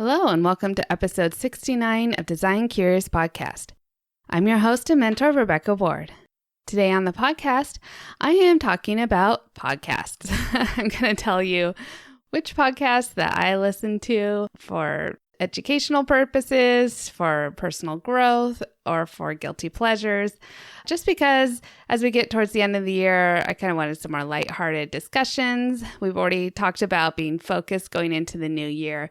Hello, and welcome to episode 69 of Design Curious Podcast. I'm your host and mentor, Rebecca Ward. Today on the podcast, I am talking about podcasts. I'm going to tell you which podcasts that I listen to for educational purposes, for personal growth, or for guilty pleasures. Just because as we get towards the end of the year, I kind of wanted some more lighthearted discussions. We've already talked about being focused going into the new year.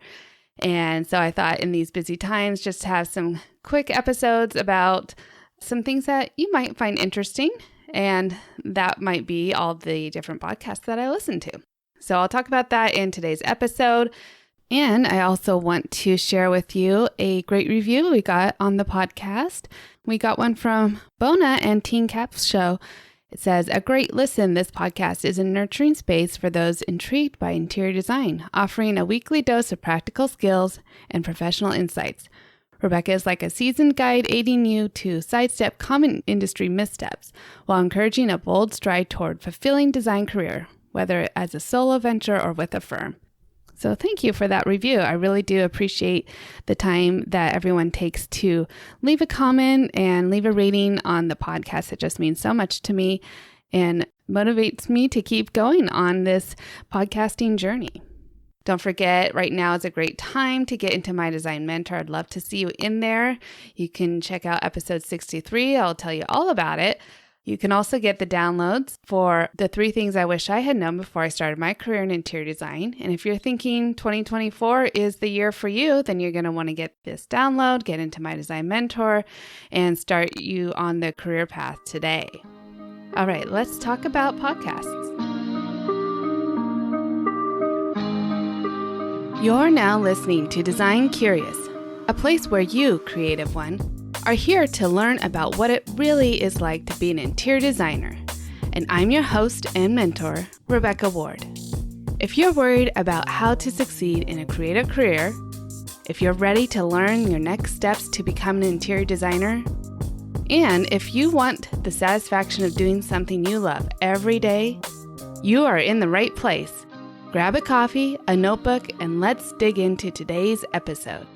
And so I thought in these busy times, just to have some quick episodes about some things that you might find interesting. And that might be all the different podcasts that I listen to. So I'll talk about that in today's episode. And I also want to share with you a great review we got on the podcast. We got one from Bona and Team Capsho. It says, "A great listen. This podcast is a nurturing space for those intrigued by interior design, offering a weekly dose of practical skills and professional insights. Rebecca is like a seasoned guide aiding you to sidestep common industry missteps while encouraging a bold stride toward fulfilling design career, whether as a solo venture or with a firm." So thank you for that review. I really do appreciate the time that everyone takes to leave a comment and leave a rating on the podcast. It just means so much to me and motivates me to keep going on this podcasting journey. Don't forget, right now is a great time to get into my design mentor. I'd love to see you in there. You can check out episode 63. I'll tell you all about it. You can also get the downloads for the 3 things I wish I had known before I started my career in interior design. And if you're thinking 2024 is the year for you, then you're going to want to get this download, get into my design mentor, and start you on the career path today. All right, let's talk about podcasts. You're now listening to Design Curious, a place where you, creative one, are here to learn about what it really is like to be an interior designer. And I'm your host and mentor, Rebecca Ward. If you're worried about how to succeed in a creative career, if you're ready to learn your next steps to become an interior designer, and if you want the satisfaction of doing something you love every day, you are in the right place. Grab a coffee, a notebook, and let's dig into today's episode.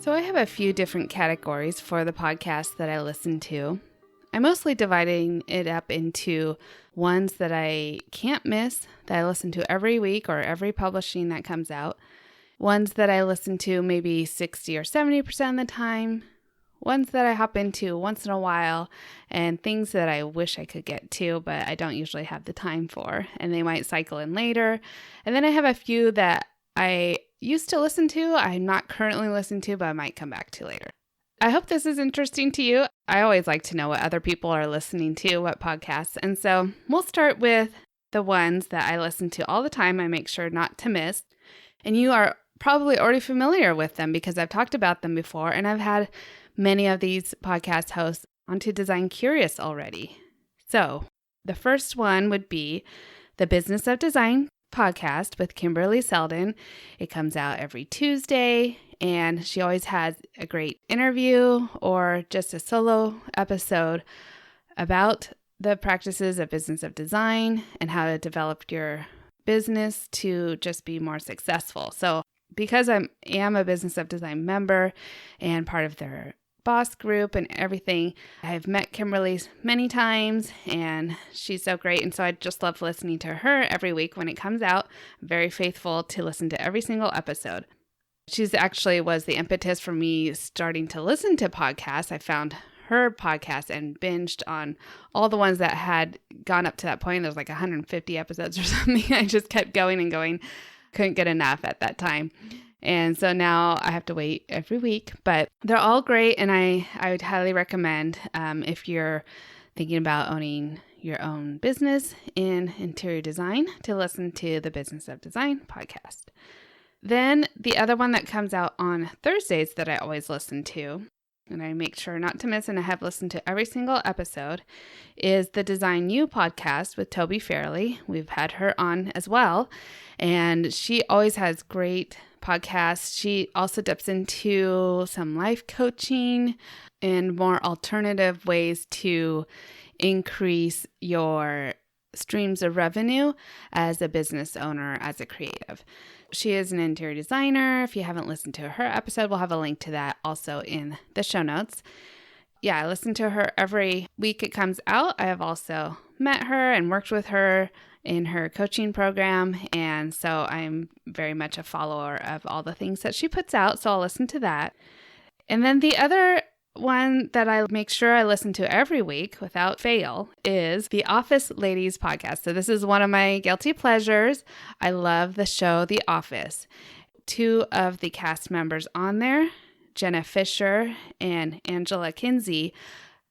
So I have a few different categories for the podcasts that I listen to. I'm mostly dividing it up into ones that I can't miss, that I listen to every week or every publishing that comes out. Ones that I listen to maybe 60 or 70% of the time. Ones that I hop into once in a while, and things that I wish I could get to, but I don't usually have the time for, and they might cycle in later. And then I have a few that I used to listen to, I'm not currently listening to, but I might come back to later. I hope this is interesting to you. I always like to know what other people are listening to, what podcasts. And so we'll start with the ones that I listen to all the time. I make sure not to miss. And you are probably already familiar with them because I've talked about them before. And I've had many of these podcast hosts onto Design Curious already. So the first one would be the Business of Design podcast with Kimberly Selden. It comes out every Tuesday, and she always has a great interview or just a solo episode about the practices of business of design and how to develop your business to just be more successful. So because I am a Business of Design member and part of their boss group and everything, I've met Kimberly many times and she's so great. And so I just love listening to her every week when it comes out. I'm very faithful to listen to every single episode. She's actually was the impetus for me starting to listen to podcasts. I found her podcast and binged on all the ones that had gone up to that point. There was like 150 episodes or something. I just kept going and going. Couldn't get enough at that time. And so now I have to wait every week, but they're all great. And I would highly recommend if you're thinking about owning your own business in interior design to listen to the Business of Design podcast. Then the other one that comes out on Thursdays that I always listen to, and I make sure not to miss, and I have listened to every single episode, is the Design You podcast with Toby Fairley. We've had her on as well, and she always has great podcasts. She also dips into some life coaching and more alternative ways to increase your streams of revenue as a business owner, as a creative. She is an interior designer. If you haven't listened to her episode, we'll have a link to that also in the show notes. Yeah, I listen to her every week it comes out. I have also met her and worked with her in her coaching program. And so I'm very much a follower of all the things that she puts out. So I'll listen to that. And then the other one that I make sure I listen to every week without fail is the Office Ladies podcast. So this is one of my guilty pleasures. I love the show The Office. Two of the cast members on there, Jenna Fisher and Angela Kinsey,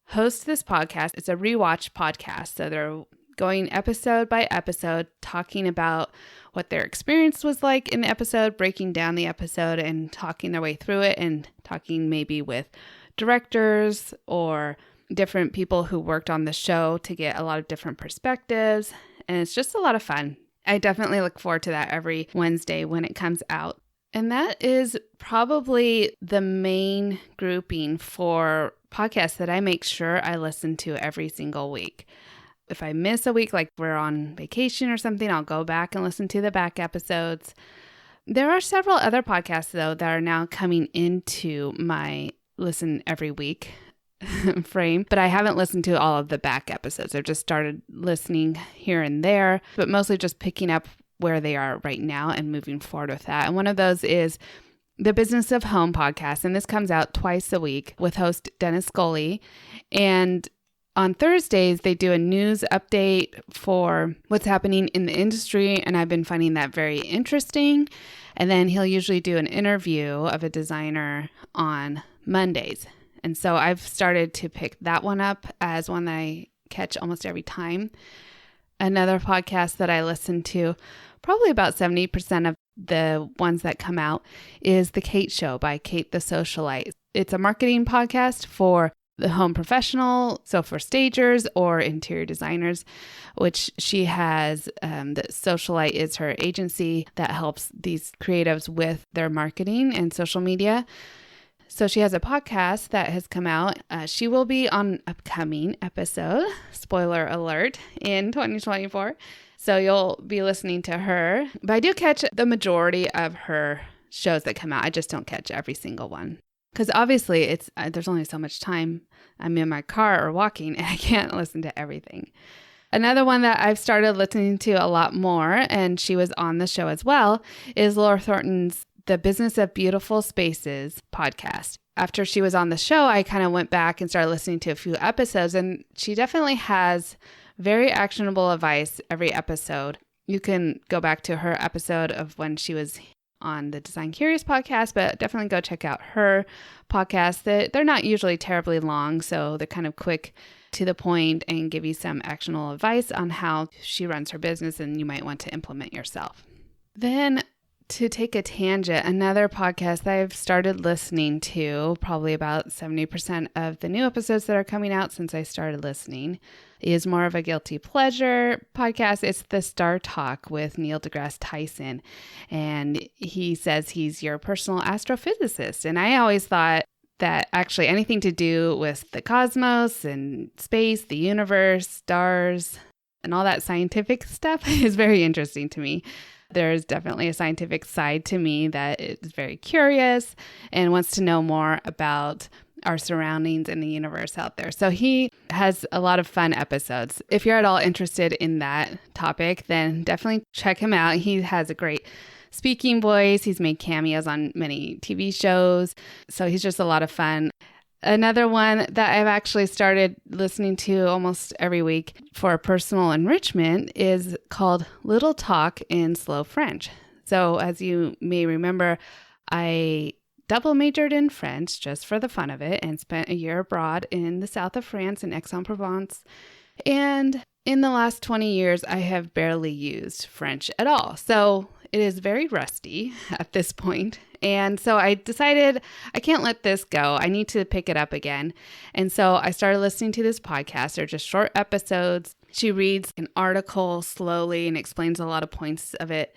host this podcast. It's a rewatch podcast. So they're going episode by episode, talking about what their experience was like in the episode, breaking down the episode and talking their way through it, and talking maybe with directors or different people who worked on the show to get a lot of different perspectives. And it's just a lot of fun. I definitely look forward to that every Wednesday when it comes out. And that is probably the main grouping for podcasts that I make sure I listen to every single week. If I miss a week, like we're on vacation or something, I'll go back and listen to the back episodes. There are several other podcasts, though, that are now coming into my listen every week frame, but I haven't listened to all of the back episodes. I've just started listening here and there, but mostly just picking up where they are right now and moving forward with that. And one of those is the Business of Home podcast, and this comes out twice a week with host Dennis Scully. And on Thursdays, they do a news update for what's happening in the industry, and I've been finding that very interesting. And then he'll usually do an interview of a designer on Mondays. And so I've started to pick that one up as one that I catch almost every time. Another podcast that I listen to, probably about 70% of the ones that come out, is The Kate Show by Kate the Socialite. It's a marketing podcast for the home professional, so for stagers or interior designers, which she has. The Socialite is her agency that helps these creatives with their marketing and social media. So she has a podcast that has come out. She will be on an upcoming episode, spoiler alert, in 2024. So you'll be listening to her. But I do catch the majority of her shows that come out. I just don't catch every single one. Because obviously there's only so much time I'm in my car or walking, and I can't listen to everything. Another one that I've started listening to a lot more, and she was on the show as well, is Laura Thornton's The Business of Beautiful Spaces podcast. After she was on the show, I kind of went back and started listening to a few episodes, and she definitely has very actionable advice every episode. You can go back to her episode of when she was on the Design Curious podcast, but definitely go check out her podcast. They're not usually terribly long, so they're kind of quick to the point and give you some actionable advice on how she runs her business and you might want to implement yourself. Then, to take a tangent, another podcast that I've started listening to, probably about 70% of the new episodes that are coming out since I started listening, is more of a guilty pleasure podcast. It's the Star Talk with Neil deGrasse Tyson. And he says he's your personal astrophysicist. And I always thought that actually anything to do with the cosmos and space, the universe, stars, and all that scientific stuff is very interesting to me. There's definitely a scientific side to me that is very curious and wants to know more about our surroundings and the universe out there. So he has a lot of fun episodes. If you're at all interested in that topic, then definitely check him out. He has a great speaking voice. He's made cameos on many TV shows. So he's just a lot of fun. Another one that I've actually started listening to almost every week for personal enrichment is called Little Talk in Slow French. So as you may remember, I double majored in French just for the fun of it and spent a year abroad in the south of France in Aix-en-Provence. And in the last 20 years, I have barely used French at all. So it is very rusty at this point. And so I decided I can't let this go. I need to pick it up again. And so I started listening to this podcast. They're just short episodes. She reads an article slowly and explains a lot of points of it.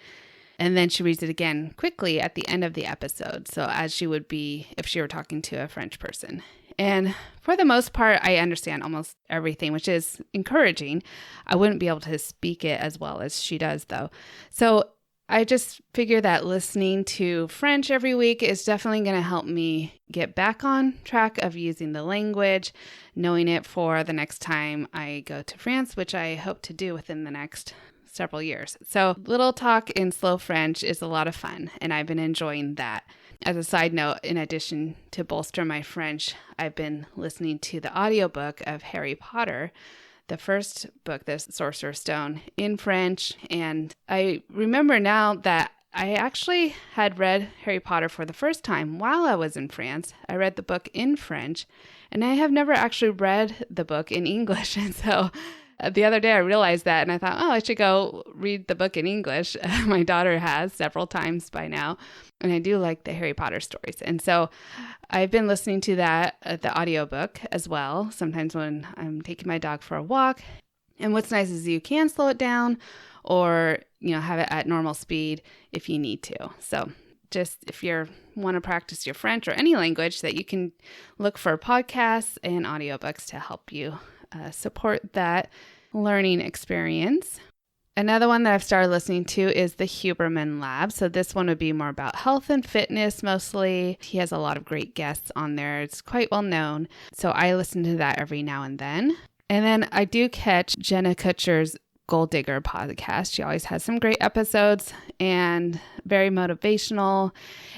And then she reads it again quickly at the end of the episode. So as she would be if she were talking to a French person. And for the most part, I understand almost everything, which is encouraging. I wouldn't be able to speak it as well as she does, though. So I just figure that listening to French every week is definitely going to help me get back on track of using the language, knowing it for the next time I go to France, which I hope to do within the next several years. So Little Talk in Slow French is a lot of fun, and I've been enjoying that. As a side note, in addition to bolster my French, I've been listening to the audiobook of Harry Potter, the first book, The Sorcerer's Stone, in French. And I remember now that I actually had read Harry Potter for the first time while I was in France. I read the book in French, and I have never actually read the book in English. And so the other day I realized that, and I thought, I should go read the book in English. My daughter has several times by now, and I do like the Harry Potter stories. And so I've been listening to that, the audiobook as well, sometimes when I'm taking my dog for a walk. And what's nice is you can slow it down or, have it at normal speed if you need to. So just if you want to practice your French or any language, that you can look for podcasts and audiobooks to help you support that learning experience. Another one that I've started listening to is the Huberman Lab. So this one would be more about health and fitness mostly. He has a lot of great guests on there. It's quite well known. So I listen to that every now and then. And then I do catch Jenna Kutcher's Gold Digger podcast. She always has some great episodes and very motivational.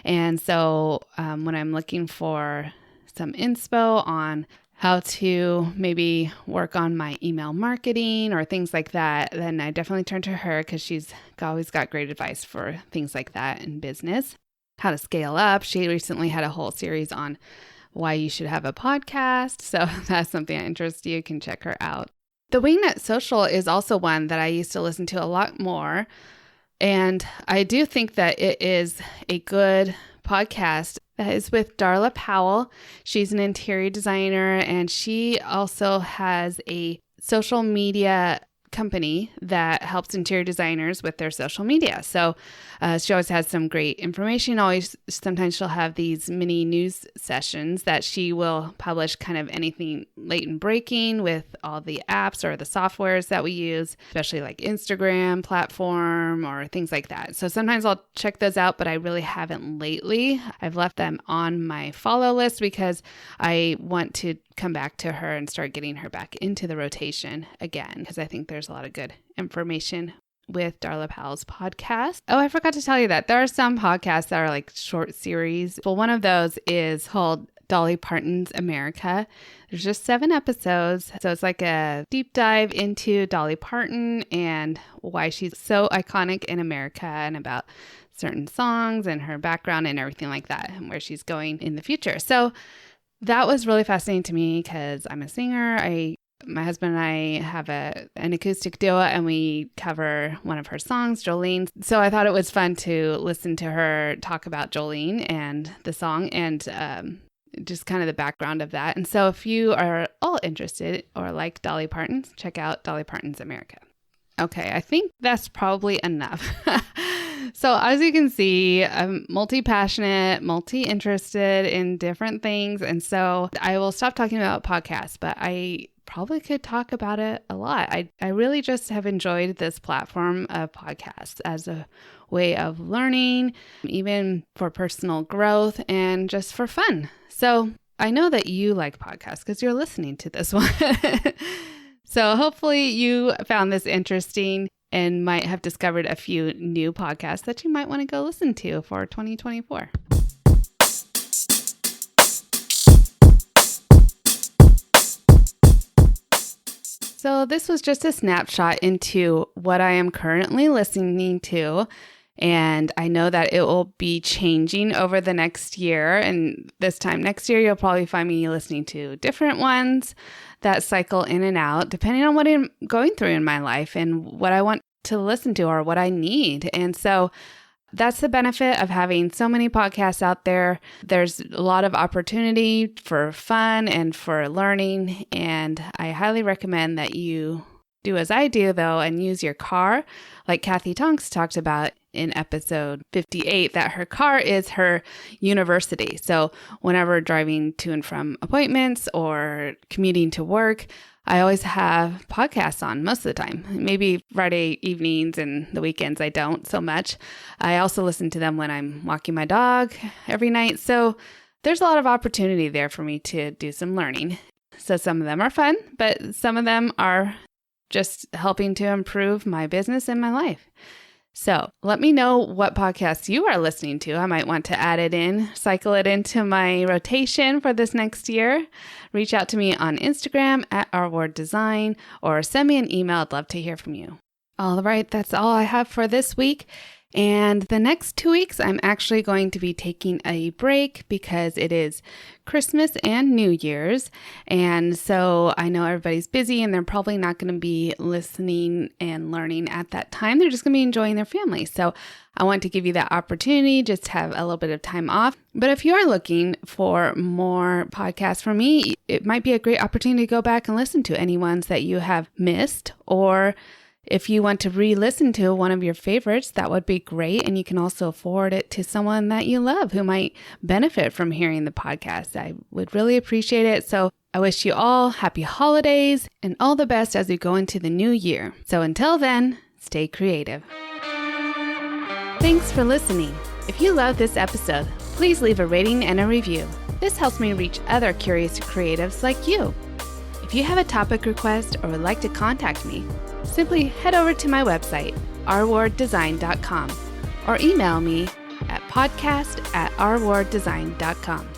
And so when I'm looking for some inspo on how to maybe work on my email marketing or things like that, then I definitely turn to her because she's always got great advice for things like that in business. How to scale up. She recently had a whole series on why you should have a podcast. So if that's something that interests you, you can check her out. The Wingnut Social is also one that I used to listen to a lot more. And I do think that it is a good podcast. That is with Darla Powell. She's an interior designer, and she also has a social media company that helps interior designers with their social media. So she always has some great information. Sometimes she'll have these mini news sessions that she will publish kind of anything late and breaking with all the apps or the softwares that we use, especially like Instagram platform or things like that. So sometimes I'll check those out, but I really haven't lately. I've left them on my follow list because I want to come back to her and start getting her back into the rotation again, because I think there's a lot of good information with Darla Powell's podcast. Oh, I forgot to tell you that there are some podcasts that are like short series. Well, one of those is called Dolly Parton's America. There's just 7 episodes. So it's like a deep dive into Dolly Parton and why she's so iconic in America and about certain songs and her background and everything like that and where she's going in the future. So that was really fascinating to me because I'm a singer. My husband and I have an acoustic duo, and we cover one of her songs, Jolene. So I thought it was fun to listen to her talk about Jolene and the song and just kind of the background of that. And so if you are all interested or like Dolly Parton, check out Dolly Parton's America. Okay, I think that's probably enough. So as you can see, I'm multi-passionate, multi-interested in different things. And so I will stop talking about podcasts, but I probably could talk about it a lot. I really just have enjoyed this platform of podcasts as a way of learning, even for personal growth and just for fun. So I know that you like podcasts because you're listening to this one. So hopefully you found this interesting and might have discovered a few new podcasts that you might want to go listen to for 2024. So this was just a snapshot into what I am currently listening to. And I know that it will be changing over the next year. And this time next year, you'll probably find me listening to different ones that cycle in and out, depending on what I'm going through in my life and what I want to listen to or what I need. And so that's the benefit of having so many podcasts out there. There's a lot of opportunity for fun and for learning. And I highly recommend that you do as I do, though, and use your car. Like Kathy Tonks talked about in episode 58, that her car is her university. So whenever driving to and from appointments or commuting to work, I always have podcasts on most of the time. Maybe Friday evenings and the weekends I don't so much. I also listen to them when I'm walking my dog every night. So there's a lot of opportunity there for me to do some learning. So some of them are fun, but some of them are just helping to improve my business and my life. So let me know what podcasts you are listening to. I might want to add it in, cycle it into my rotation for this next year. Reach out to me on Instagram at @OurWordDesign or send me an email. I'd love to hear from you. All right, that's all I have for this week. And the next 2 weeks, I'm actually going to be taking a break because it is Christmas and New Year's. And so I know everybody's busy and they're probably not going to be listening and learning at that time. They're just going to be enjoying their family. So I want to give you that opportunity, just to have a little bit of time off. But if you are looking for more podcasts from me, it might be a great opportunity to go back and listen to any ones that you have missed, or if you want to re-listen to one of your favorites, that would be great. And you can also forward it to someone that you love who might benefit from hearing the podcast. I would really appreciate it. So I wish you all happy holidays and all the best as we go into the new year. So until then, stay creative. Thanks for listening. If you love this episode, please leave a rating and a review. This helps me reach other curious creatives like you. If you have a topic request or would like to contact me, simply head over to my website, ourworddesign.com, or email me at podcast@ourworddesign.com.